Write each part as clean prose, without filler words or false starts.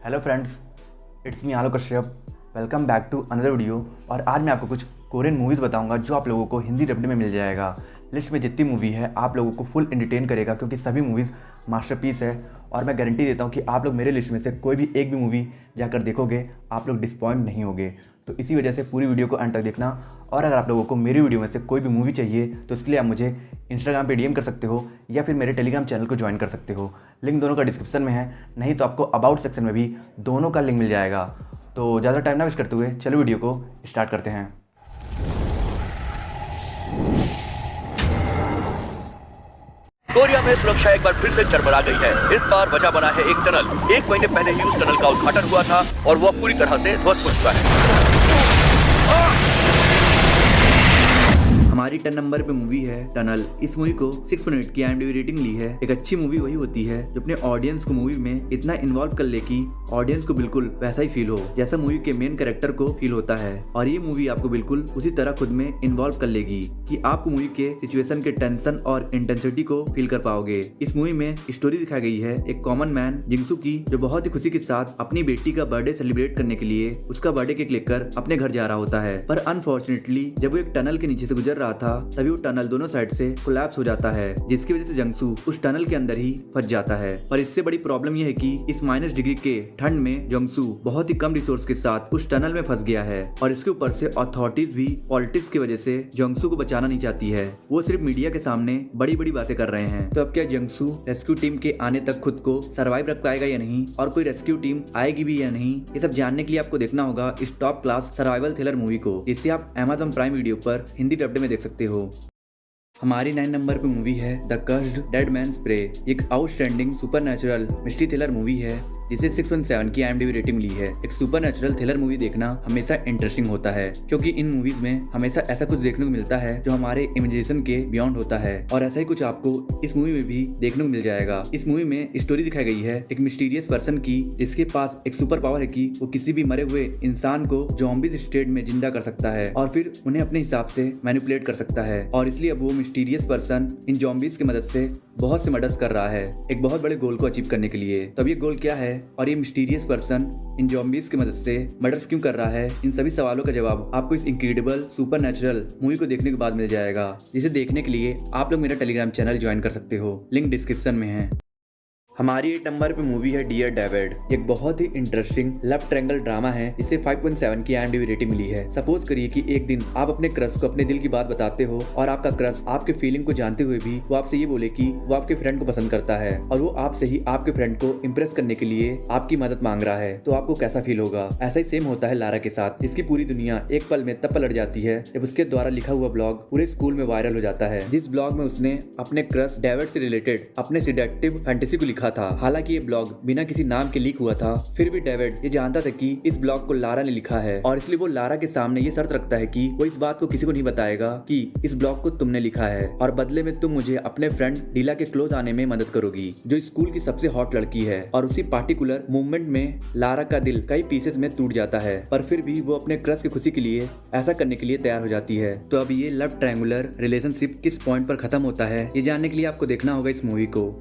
Hello friends, it's me Alok Kashyap. Welcome back to another video. और आज मैं आपको कुछ कोरियन मूवीज़ बताऊंगा जो आप लोगों को हिंदी डब्ड में मिल जाएगा। लिस्ट में जितनी मूवी है आप लोगों को फुल एंटरटेन करेगा क्योंकि सभी मूवीज़ मास्टरपीस है। और मैं गारंटी देता हूँ कि आप लोग मेरे लिस्ट में से कोई भी एक भी मूवी जाकर देखोगे आप लोग डिसपॉइंट नहीं होगे। तो इसी वजह से पूरी वीडियो को एंड तक देखना। और अगर आप लोगों को मेरी वीडियो में से कोई भी मूवी चाहिए तो इसके लिए आप मुझे इंस्टाग्राम पे डीएम कर सकते हो या फिर मेरे टेलीग्राम चैनल को ज्वाइन कर सकते हो। लिंक दोनों का डिस्क्रिप्शन में है, नहीं तो आपको अबाउट सेक्शन में भी दोनों का लिंक मिल जाएगा। तो ज़्यादा टाइम ना वेस्ट करते हुए चलो वीडियो को स्टार्ट करते हैं। कोरिया में सुरक्षा एक बार फिर से चरमरा गई है। इस बार वजह बना है एक टनल। एक महीने पहले ही उस टनल का उद्घाटन हुआ था और वह पूरी तरह से ध्वस्त हो चुका है। हमारी 10 नंबर पे मूवी है टनल। इस मूवी को 6.8 की IMDb रेटिंग ली है। एक अच्छी मूवी वही होती है जो अपने ऑडियंस को मूवी में इतना इन्वॉल्व कर ले कि ऑडियंस को बिल्कुल वैसा ही फील हो जैसा मूवी के मेन कैरेक्टर को फील होता है। और ये मूवी आपको बिल्कुल उसी तरह खुद में इन्वॉल्व कर लेगी कि आपको मूवी के सिचुएशन के टेंशन और इंटेंसिटी को फील कर पाओगे। इस मूवी में स्टोरी दिखाई गई है एक कॉमन मैन जिंगसू की, जो बहुत ही खुशी के साथ अपनी बेटी का बर्थडे सेलिब्रेट करने के लिए उसका बर्थडे केक लेकर अपने घर जा रहा होता है। पर अनफॉर्चुनेटली जब वो एक टनल के नीचे से गुजर रहा था तभी वो टनल दोनों साइड से कोलैप्स हो जाता है, जिसकी वजह से जंगसू उस टनल के अंदर ही फंस जाता है। और इससे बड़ी प्रॉब्लम यह है कि इस -डिग्री के ठंड में जंगसू बहुत ही कम रिसोर्स के साथ उस टनल में फंस गया है। और इसके ऊपर से अथॉरिटीज भी पॉलिटिक्स की वजह से जंगसू को बचाना नहीं चाहती है। वो सिर्फ मीडिया के सामने बड़ी बड़ी बातें कर रहे हैं। तो अब क्या जंगसू रेस्क्यू टीम के आने तक खुद को सर्वाइव रख पाएगा या नहीं, और कोई रेस्क्यू टीम आएगी भी या नहीं, ये सब जानने के लिए आपको देखना होगा इस top class survival thriller movie को, जिसे आप Amazon प्राइम वीडियो पर हिंदी डब्ड में देख सकते हो। हमारी 9 नंबर पे मूवी है the cursed dead man's prey. एक outstanding supernatural mystery thriller movie है जिसे 6.7 की IMDb रेटिंग मिली है। एक सुपरनैचुरल थ्रिलर मूवी देखना हमेशा इंटरेस्टिंग होता है क्योंकि इन मूवीज में हमेशा ऐसा कुछ देखने को मिलता है जो हमारे इमेजिनेशन के बियॉन्ड होता है। और ऐसा ही कुछ आपको इस मूवी में भी देखने को मिल जाएगा। इस मूवी में स्टोरी दिखाई गई है एक मिस्टीरियस पर्सन की, जिसके पास एक सुपर पावर है कि वो किसी भी मरे हुए इंसान को ज़ॉम्बीज स्टेट में जिंदा कर सकता है और फिर उन्हें अपने हिसाब से मैनिपुलेट कर सकता है। और इसलिए अब वो मिस्टीरियस पर्सन इन ज़ॉम्बीज की मदद से बहुत से मर्डर्स कर रहा है एक बहुत बड़े गोल को अचीव करने के लिए। तब ये गोल क्या है और ये मिस्टीरियस पर्सन इन ज़ॉम्बीज की मदद से मर्डर्स क्यों कर रहा है, इन सभी सवालों का जवाब आपको इस इनक्रेडिबल सुपरनैचुरल मूवी को देखने के बाद मिल जाएगा। जिसे देखने के लिए आप लोग मेरा टेलीग्राम चैनल ज्वाइन कर सकते हो, लिंक डिस्क्रिप्शन में है। हमारी 8 नंबर पे मूवी है डियर डेविड। एक बहुत ही इंटरेस्टिंग लव ट्रायंगल ड्रामा है जिसे 5.7 की IMDb रेटिंग मिली है। सपोज करिए कि एक दिन आप अपने क्रश को अपने दिल की बात बताते हो और आपका क्रश आपके फीलिंग को जानते हुए भी वो आपसे ये बोले कि वो आपके फ्रेंड को पसंद करता है और वो आपसे ही आपके फ्रेंड को इम्प्रेस करने के लिए आपकी मदद मांग रहा है, तो आपको कैसा फील होगा। ऐसा ही सेम होता है लारा के साथ, जिसकी पूरी दुनिया एक पल में तब पलट जाती है जब उसके द्वारा लिखा हुआ ब्लॉग पूरे स्कूल में वायरल हो जाता है। जिस ब्लॉग में उसने अपने क्रश डेविड से रिलेटेड अपने सिडेक्टिव फैंटेसी को लिखा था। हालांकि ब्लॉग बिना किसी नाम के लीक हुआ था, फिर भी डेविड ये जानता था कि इस ब्लॉग को लारा ने लिखा है और इसलिए वो लारा के सामने ये शर्त रखता है कि वो इस बात को किसी को नहीं बताएगा कि इस ब्लॉग को तुमने लिखा है और बदले में तुम मुझे अपने फ्रेंड डीला के क्लोज आने में मदद करोगी, जो स्कूल की सबसे हॉट लड़की है। और उसी पार्टिकुलर मूवमेंट में लारा का दिल कई पीसेस में टूट जाता है, पर फिर भी वो अपने क्रश की खुशी के लिए ऐसा करने के लिए तैयार हो जाती है। तो अब ये लव ट्रायंगुलर रिलेशनशिप किस पॉइंट पर खत्म होता है ये जानने के लिए आपको देखना होगा इस मूवी को।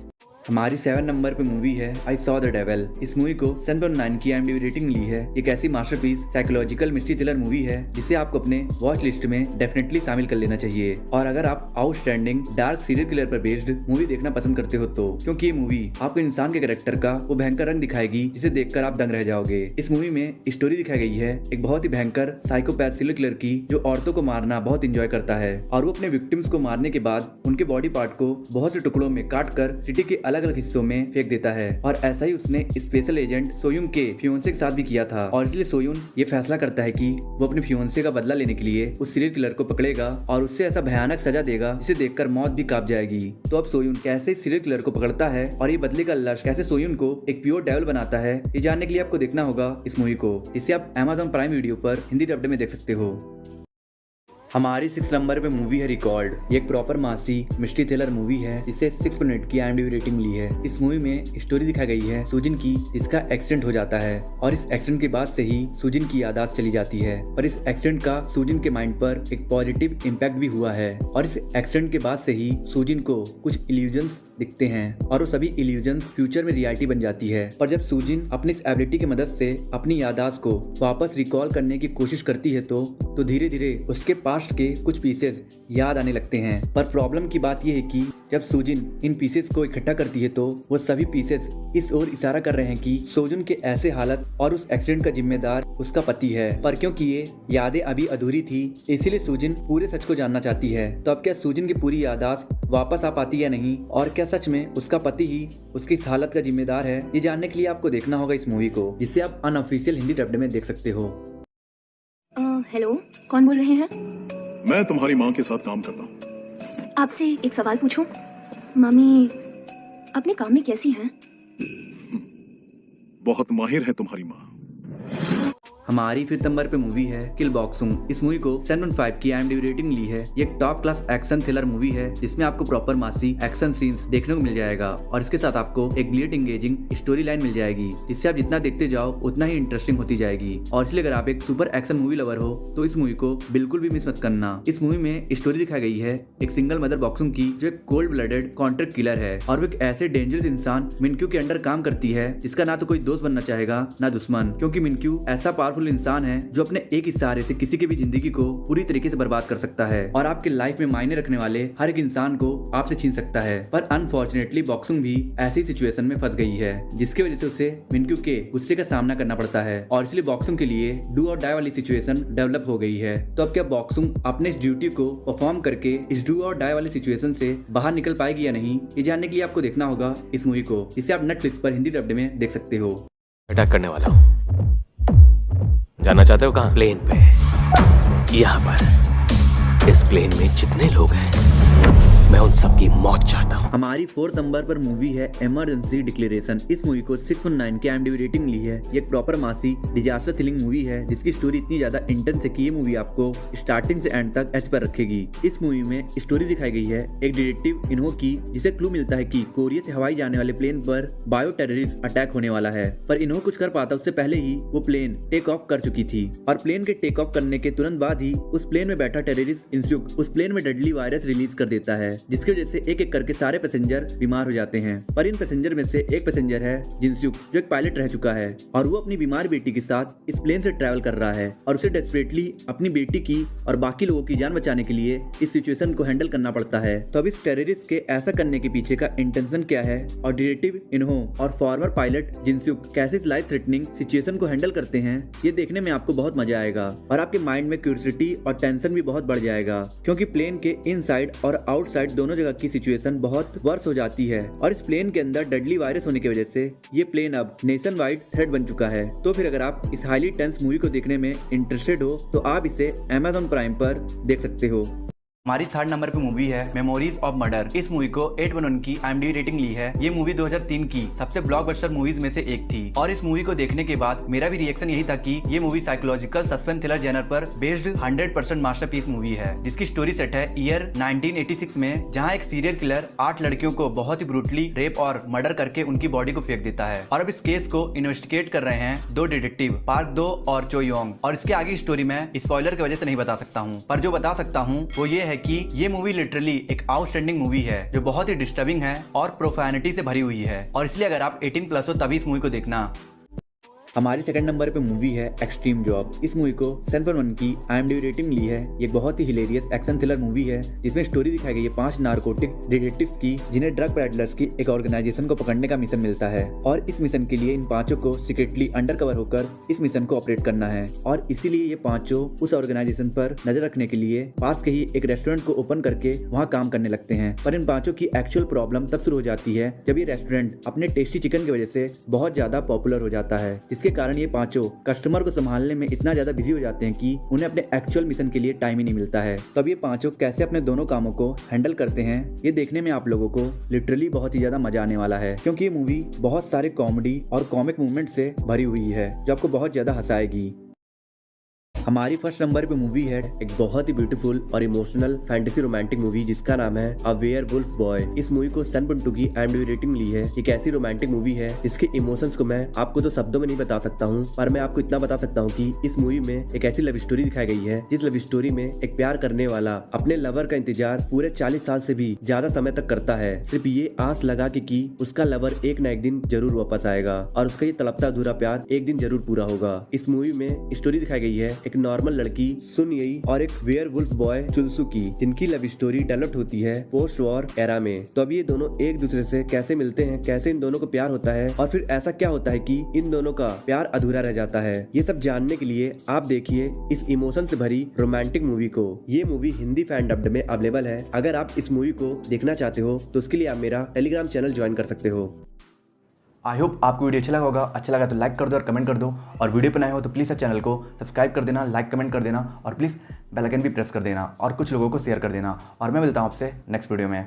हमारी 7 नंबर पे मूवी है आई सॉ द डेविल। इस मूवी को 7.9 की IMDb रेटिंग मिली है। एक ऐसी masterpiece psychological mystery thriller movie है जिसे आपको अपने वॉच लिस्ट में डेफिनेटली शामिल कर लेना चाहिए। और अगर आप आउटस्टैंडिंग डार्क सीरियल किलर पर बेस्ड मूवी देखना पसंद करते हो तो, क्योंकि ये मूवी आपको इंसान के कैरेक्टर का वो भयंकर रंग दिखाएगी जिसे देखकर आप दंग रह जाओगे। इस मूवी में स्टोरी दिखाई गई है एक बहुत ही भयंकर साइकोपैथ सीरियल किलर की, जो औरतों को मारना बहुत इंजॉय करता है और वो अपने विक्टिम्स को मारने के बाद उनके बॉडी पार्ट को बहुत से टुकड़ों में काट कर सिटी के अलग अलग हिस्सों में फेंक देता है। और ऐसा ही उसने स्पेशल एजेंट सोयुन के फियोंसे के साथ भी किया था। और इसलिए सोयुन ये फैसला करता है कि वो अपने फियोंसे का बदला लेने के लिए उस सीरियल किलर को पकड़ेगा और उससे ऐसा भयानक सजा देगा जिसे देखकर मौत भी कांप जाएगी। तो अब सोयुन कैसे सीरियल किलर को पकड़ता है और ये बदले का लक्ष्य कैसे सोयुन को एक प्योर डेविल बनाता है, ये जानने के लिए आपको देखना होगा इस मूवी को, जिसे आप Amazon प्राइम वीडियो पर हिंदी डब्ड में देख सकते हो। हमारी 6 नंबर पे मूवी है रिकॉर्ड। ये एक प्रॉपर मासी मिस्ट्री थ्रिलर मूवी है जिसे 6.8 की IMDb रेटिंग मिली है। इस मूवी में स्टोरी दिखाई गई है सुजिन की, जिसका एक्सीडेंट हो जाता है और इस एक्सीडेंट के बाद से ही सुजिन की याददाश्त चली जाती है। पर इस एक्सीडेंट का सुजिन के माइंड पर एक पॉजिटिव इम्पैक्ट भी हुआ है और इस एक्सीडेंट के बाद से ही सुजिन को कुछ इल्यूजन्स दिखते हैं और वो सभी इल्यूजन्स फ्यूचर में रियलिटी बन जाती है। पर जब सुजिन अपनी इस एबिलिटी की मदद से अपनी याददाश्त को वापस रिकॉल करने की कोशिश करती है तो धीरे धीरे उसके पास्ट के कुछ पीसेस याद आने लगते हैं। पर प्रॉब्लम की बात यह है कि जब सुजिन इन पीसेस को इकट्ठा करती है तो वो सभी पीसेस इस ओर इशारा कर रहे हैं कि सुजिन के ऐसे हालत और उस एक्सीडेंट का जिम्मेदार उसका पति है। पर क्योंकि ये यादें अभी अधूरी थी इसीलिए सुजिन पूरे सच को जानना चाहती है। तो अब क्या सुजिन की पूरी याददाश्त वापस आ पाती या नहीं, और क्या सच में उसका पति ही उसकी इस हालत का जिम्मेदार है, ये जानने के लिए आपको देखना होगा इस मूवी को, जिसे आप अनऑफिशियल हिंदी डब्ड में देख सकते हो। हेलो, कौन बोल रहे हैं? मैं तुम्हारी माँ के साथ काम करता हूँ। आपसे एक सवाल पूछूं? मम्मी अपने काम में कैसी हैं? बहुत माहिर है तुम्हारी माँ। हमारी 5 नंबर पे मूवी है किल बॉक्सिंग। इस मूवी को 7.5 की IMDb रेटिंग मिली है। ये एक top class action thriller movie है जिसमें आपको प्रॉपर मासी एक्शन सीन्स देखने को मिल जाएगा और इसके साथ आपको एक ब्लिट एंगेजिंग स्टोरी लाइन मिल जाएगी जिससे आप जितना देखते जाओ उतना ही इंटरेस्टिंग होती जाएगी। और इसलिए अगर आप एक सुपर एक्शन मूवी लवर हो तो इस मूवी को बिल्कुल भी मिस मत करना। इस मूवी में स्टोरी दिखाई गई है एक सिंगल मदर बॉक्सिंग की, जो एक कोल्ड ब्लडेड कॉन्ट्रैक्ट किलर है और वो एक ऐसे डेंजरस इंसान मिनक्यू के अंडर काम करती है जिसका ना तो कोई दोस्त बनना चाहेगा ना दुश्मन, क्योंकि मिनक्यू ऐसा पावरफुल इंसान है जो अपने एक इशारे से किसी की भी जिंदगी को पूरी तरीके से बर्बाद कर सकता है और आपके लाइफ में मायने रखने वाले हर एक इंसान को आपसे छीन सकता है। पर अनफॉर्चुनेटली बॉक्सिंग भी ऐसी सिचुएशन में फंस गई है जिसकी वजह से उसे मिनक्यू के गुस्से का सामना करना पड़ता है और इसलिए बॉक्सिंग के लिए डू और डाई वाली सिचुएशन डेवलप हो गई है। तो अब क्या बॉक्सिंग अपने इस ड्यूटी को परफॉर्म करके इस डू और डाई वाली सिचुएशन से बाहर निकल पाएगी या नहीं, ये जानने के लिए आपको देखना होगा इस मूवी को, जिसे आप नेटफ्लिक्स पर हिंदी डब्ड में देख सकते हो। अटैक करने वाला हूँ। जाना चाहते हो कहाँ? प्लेन पे। यहाँ पर इस प्लेन में जितने लोग हैं मैं उन सबकी मौत चाहता हूँ। हमारी 4 नंबर पर मूवी है इमरजेंसी डिक्लेरेशन। इस मूवी को 6.9 की IMDb रेटिंग मिली है। ये एक प्रॉपर मासी डिजास्टर थ्रिलिंग मूवी है जिसकी स्टोरी इतनी ज्यादा इंटेंस है कि ये मूवी आपको स्टार्टिंग से एंड तक एज पर रखेगी। इस मूवी में स्टोरी दिखाई गई है एक डिटेक्टिव इन्हो की, जिसे क्लू मिलता है कि कोरिया से हवाई जाने वाले प्लेन पर बायो टेररिस्ट अटैक होने वाला है। पर इन्हो कुछ कर पाता उससे पहले ही वो प्लेन टेक ऑफ कर चुकी थी और प्लेन के टेक ऑफ करने के तुरंत बाद ही उस प्लेन में बैठा टेररिस्ट इंस्युक उस प्लेन में डेडली वायरस रिलीज कर देता है, जिसकी वजह से एक एक करके सारे पैसेंजर बीमार हो जाते हैं। पर इन पैसेंजर में से एक पैसेंजर है जिनस्युक, जो एक पायलट रह चुका है और वो अपनी बीमार बेटी के साथ इस प्लेन से ट्रैवल कर रहा है और उसे डेस्परेटली अपनी बेटी की और बाकी लोगों की जान बचाने के लिए इस सिचुएशन को हैंडल करना पड़ता है। तो अब इस टेररिस्ट के ऐसा करने के पीछे का इंटेंशन क्या है और डिटेक्टिव इन्हो और फॉर्मर पायलट जिनस्युक कैसे इस लाइफ थ्रेटनिंग सिचुएशन को हैंडल करते हैं, ये देखने में आपको बहुत मजा आएगा और आपके माइंड में क्यूरियोसिटी और टेंशन भी बहुत बढ़ जाएगा, क्योंकि प्लेन के इनसाइड और आउटसाइड दोनों जगह की सिचुएशन बहुत वर्स हो जाती है और इस प्लेन के अंदर डेडली वायरस होने की वजह से ये प्लेन अब नेशन वाइड थ्रेट बन चुका है। तो फिर अगर आप इस हाईली टेंस मूवी को देखने में इंटरेस्टेड हो तो आप इसे Amazon प्राइम पर देख सकते हो। हमारी 3rd नंबर पे मूवी है मेमोरीज ऑफ मर्डर। इस मूवी को 8.1 की IMDb रेटिंग ली है। ये मूवी 2003 की सबसे ब्लॉकबस्टर मूवीज में से एक थी और इस मूवी को देखने के बाद मेरा भी रिएक्शन यही था कि ये movie psychological suspense thriller genre पर बेस्ड 100% मास्टरपीस मूवी है, जिसकी स्टोरी सेट है ईयर 1986 में, जहाँ एक सीरियल किलर 8 लड़कियों को बहुत ही ब्रूटली रेप और मर्डर करके उनकी बॉडी को फेंक देता है। और अब इस केस को इन्वेस्टिगेट कर रहे हैं 2 डिटेक्टिव, पार्क दो और चो योंग। और इसके आगे स्टोरी में स्पॉइलर की वजह से नहीं बता सकता हूँ, पर जो बता सकता हूँ वो ये है कि ये मूवी लिटरली एक आउटस्टैंडिंग मूवी है जो बहुत ही डिस्टर्बिंग है और प्रोफैनिटी से भरी हुई है और इसलिए अगर आप 18+ हो तभी इस मूवी को देखना। हमारी 2nd नंबर पे मूवी है एक्सट्रीम जॉब। इस मूवी को 7.1 की IMDb रेटिंग ली है। ये बहुत ही हिलेरियस एक्शन थ्रिलर मूवी है जिसमें स्टोरी दिखाई गई है 5 नारकोटिक डिटेक्टिव्स की, जिन्हें ड्रग पैडलर्स की एक ऑर्गेनाइजेशन को पकड़ने का मिशन मिलता है और इस मिशन के लिए इन 5 को सीक्रेटली अंडरकवर होकर इस मिशन को ऑपरेट करना है और इसीलिए ये 5 उस ऑर्गेनाइजेशन पर नजर रखने के लिए पास के ही एक रेस्टोरेंट को ओपन करके वहाँ काम करने लगते हैं। पर इन 5 की एक्चुअल प्रॉब्लम तब शुरू हो जाती है जब ये रेस्टोरेंट अपने टेस्टी चिकन की वजह से बहुत ज्यादा पॉपुलर हो जाता है, जिसके कारण ये 5 कस्टमर को संभालने में इतना ज्यादा बिजी हो जाते हैं कि उन्हें अपने एक्चुअल मिशन के लिए टाइम ही नहीं मिलता है। तब ये 5 कैसे अपने दोनों कामों को हैंडल करते हैं, ये देखने में आप लोगों को लिटरली बहुत ही ज्यादा मजा आने वाला है, क्योंकि ये मूवी बहुत सारे कॉमेडी और कॉमिक मूवमेंट से भरी हुई है जो आपको बहुत ज्यादा हंसाएगी। हमारी फर्स्ट नंबर पे मूवी है एक बहुत ही ब्यूटीफुल और इमोशनल फैंटेसी रोमांटिक मूवी जिसका नाम है अ वेयरवुल्फ बॉय। इस मूवी को 7.2 की IMDb रेटिंग मिली है। एक ऐसी रोमांटिक मूवी है जिसके इमोशंस को मैं आपको तो शब्दों में नहीं बता सकता हूँ, पर मैं आपको इतना बता सकता हूँ कि इस मूवी में एक ऐसी लव स्टोरी दिखाई गई है जिस लव स्टोरी में एक प्यार करने वाला अपने लवर का इंतजार पूरे 40 साल से भी ज्यादा समय तक करता है, सिर्फ ये आस लगा के कि उसका लवर एक न एक दिन जरूर वापस आएगा और उसका ये तड़पता अधूरा प्यार एक दिन जरूर पूरा होगा। इस मूवी में स्टोरी दिखाई गई है एक नॉर्मल लड़की सुन यई और एक वेयरवुल्फ बॉय चुलसु की, जिनकी लव स्टोरी डेवलप होती है पोस्ट वॉर एरा में। तो अब ये दोनों एक दूसरे से कैसे मिलते हैं, कैसे इन दोनों को प्यार होता है और फिर ऐसा क्या होता है कि इन दोनों का प्यार अधूरा रह जाता है, ये सब जानने के लिए आप देखिए इस इमोशन से भरी रोमांटिक मूवी को। ये मूवी हिंदी फैन डब्ड में अवेलेबल है। अगर आप इस मूवी को देखना चाहते हो तो उसके लिए आप मेरा टेलीग्राम चैनल ज्वाइन कर सकते हो। आई होप आपको वीडियो अच्छा लगा होगा। अच्छा लगा तो लाइक कर दो और कमेंट कर दो, और वीडियो पर नए हो तो प्लीज़ चैनल को सब्सक्राइब कर देना, लाइक कमेंट कर देना और प्लीज़ बेल आइकन भी प्रेस कर देना और कुछ लोगों को शेयर कर देना। और मैं मिलता हूँ आपसे नेक्स्ट वीडियो में।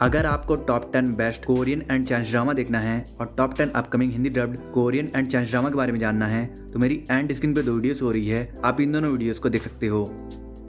अगर आपको top 10 best Korean and Chinese drama देखना है और top 10 upcoming Hindi dubbed Korean and Chinese drama के बारे में जानना है तो मेरी एंड स्क्रीन पे 2 वीडियोस हो रही है, आप इन दोनों वीडियोस को देख सकते हो।